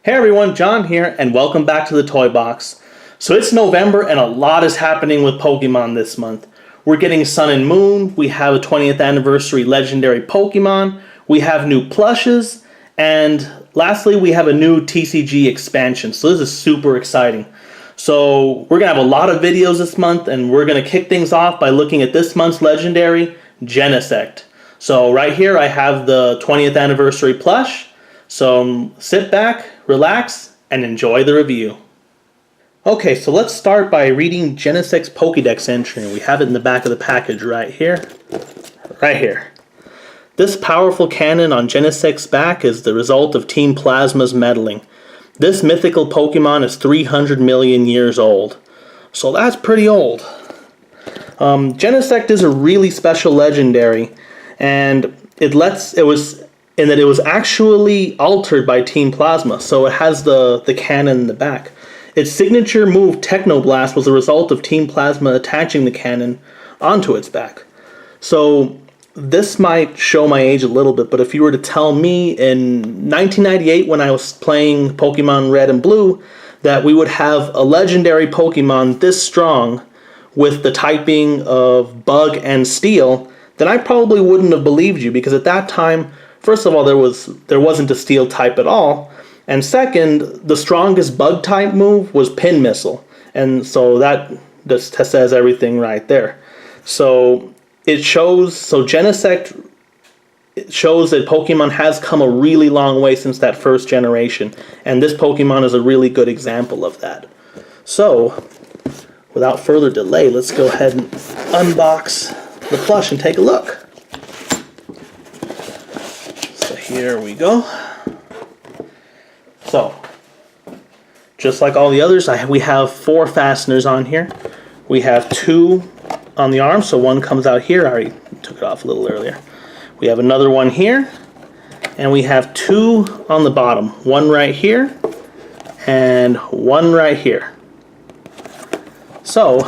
Hey everyone, John here, and welcome back to the Toy Box. So it's November and a lot is happening with Pokemon this month. We're getting Sun and Moon, we have a 20th Anniversary Legendary Pokemon, we have new plushes, and lastly we have a new TCG expansion. So this is super exciting. So we're going to have a lot of videos this month, and we're going to kick things off by looking at this month's Legendary, Genesect. So right here I have the 20th Anniversary Plush. So sit back, relax, and enjoy the review. Okay, so let's start by reading Genesect's Pokédex entry. We have it in the back of the package right here. Right here. This powerful cannon on Genesect's back is the result of Team Plasma's meddling. This mythical Pokemon is 300 million years old. So that's pretty old. Genesect is a really special legendary, and it was actually altered by Team Plasma, so it has the cannon in the back. Its signature move, Technoblast, was a result of Team Plasma attaching the cannon onto its back. So this might show my age a little bit, but if you were to tell me in 1998 when I was playing Pokemon Red and Blue that we would have a legendary Pokemon this strong with the typing of Bug and Steel, then I probably wouldn't have believed you, because at that time, first of all, there wasn't a Steel type at all, and second, the strongest Bug type move was Pin Missile, and so that just says everything right there. So Genesect, it shows that Pokemon has come a really long way since that first generation, and this Pokemon is a really good example of that. So, without further delay, let's go ahead and unbox the plush and take a look. So here we go. So, just like all the others, we have 4 fasteners on here. We have 2 on the arm, so one comes out here. I already took it off a little earlier. We have another one here, and we have 2 on the bottom. One right here, and one right here. So,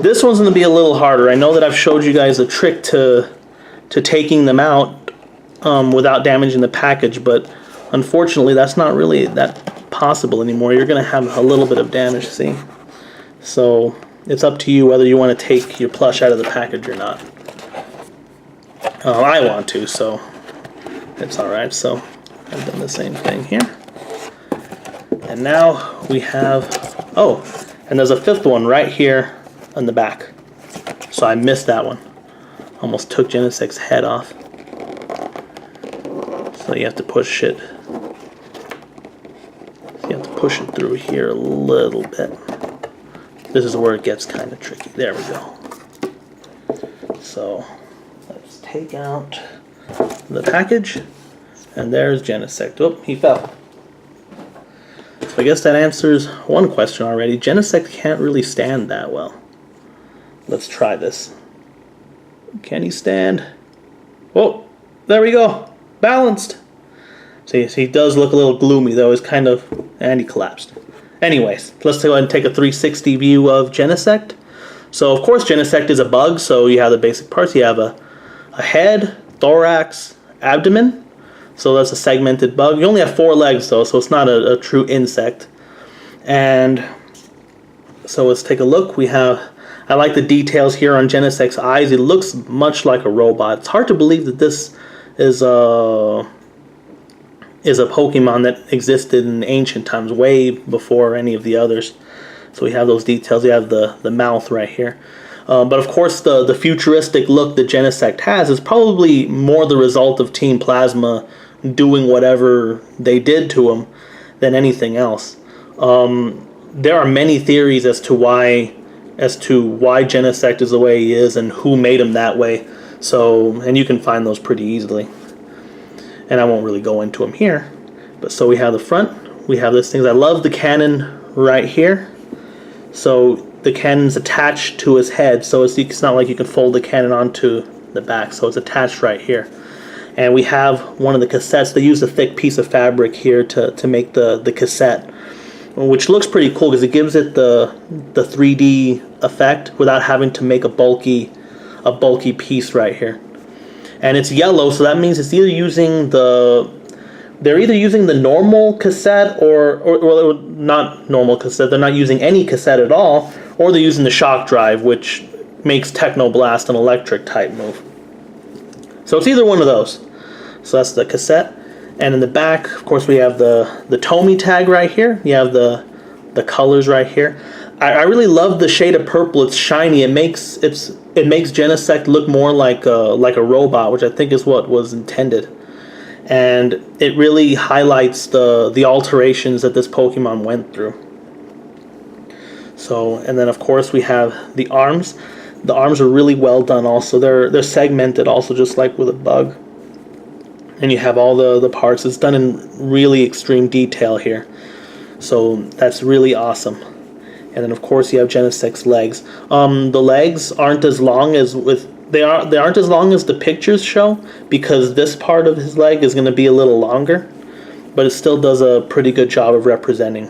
this one's going to be a little harder. I know that I've showed you guys a trick to taking them out without damaging the package, but unfortunately that's not really that possible anymore. You're going to have a little bit of damage, see? So it's up to you whether you want to take your plush out of the package or not. I want to, so it's alright. So I've done the same thing here. And now we have, oh, and there's a 5th one right here on the back. So I missed that one. Almost took Genesect's head off. So you have to push it. You have to push it through here a little bit. This is where it gets kind of tricky. There we go. So let's take out the package. And there's Genesect. Oh, he fell. So I guess that answers one question already. Genesect can't really stand that well. Let's try this. Can he stand? Whoa, there we go. Balanced. See, he does look a little gloomy though. He's kind of, and he collapsed. Anyways, let's go ahead and take a 360 view of Genesect. So of course Genesect is a bug, so you have the basic parts. You have a head, thorax, abdomen. So that's a segmented bug. You only have 4 legs though, so it's not a true insect. And so let's take a look. I like the details here on Genesect's eyes. It looks much like a robot. It's hard to believe that this is a Pokemon that existed in ancient times, way before any of the others. So we have those details. We have the mouth right here. But of course the futuristic look that Genesect has is probably more the result of Team Plasma doing whatever they did to him than anything else. There are many theories as to why Genesect is the way he is and who made him that way. So, and you can find those pretty easily. And I won't really go into them here. But so we have the front, we have this thing. I love the cannon right here. So the cannon's attached to his head, so it's not like you can fold the cannon onto the back. So it's attached right here. And we have one of the cassettes. They use a thick piece of fabric here to make the cassette, which looks pretty cool because it gives it the 3D effect without having to make a bulky piece right here. And it's yellow, so that means it's either using the they're either using the normal cassette or not normal cassette. They're not using any cassette at all, or they're using the shock drive, which makes Techno Blast an electric type move. So it's either one of those. So that's the cassette. And in the back, of course, we have the Tomy tag right here. You have the colors right here. I really love the shade of purple. It's shiny. It makes Genesect look more like a robot, which I think is what was intended. And it really highlights the alterations that this Pokemon went through. So, and then of course we have the arms. The arms are really well done also. They're segmented also, just like with a bug. And you have all the parts. It's done in really extreme detail here. So that's really awesome. And then of course you have Genesect's legs. The legs aren't as long as they aren't as long as the pictures show, because this part of his leg is going to be a little longer, but it still does a pretty good job of representing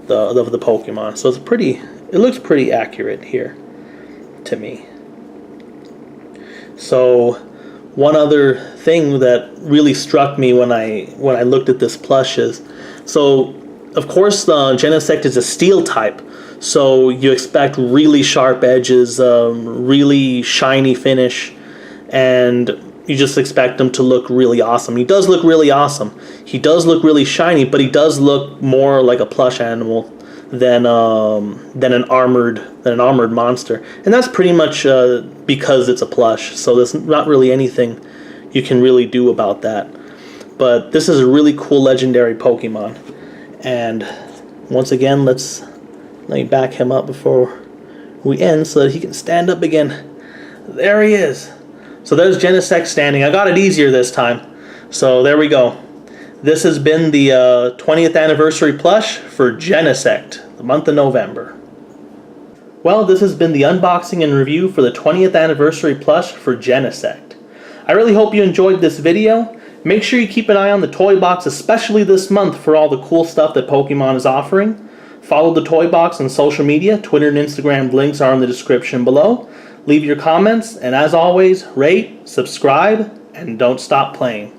the Pokemon. So it looks pretty accurate here to me. So one other thing that really struck me when I looked at this plush is, so of course Genesect is a steel type, so you expect really sharp edges, really shiny finish, and you just expect him to look really awesome. He does look really awesome. He does look really shiny, but he does look more like a plush animal than an armored monster, and that's pretty much because it's a plush. So there's not really anything you can really do about that. But this is a really cool legendary Pokemon, and once again, let me back him up before we end so that he can stand up again. There he is. So there's Genesect standing. I got it easier this time. So there we go. This has been the 20th anniversary plush for Genesect, the month of November. Well, this has been the unboxing and review for the 20th anniversary plush for Genesect. I really hope you enjoyed this video. Make sure you keep an eye on the toy box, especially this month, for all the cool stuff that Pokemon is offering. Follow the toy box on social media. Twitter and Instagram links are in the description below. Leave your comments, and as always, rate, subscribe, and don't stop playing.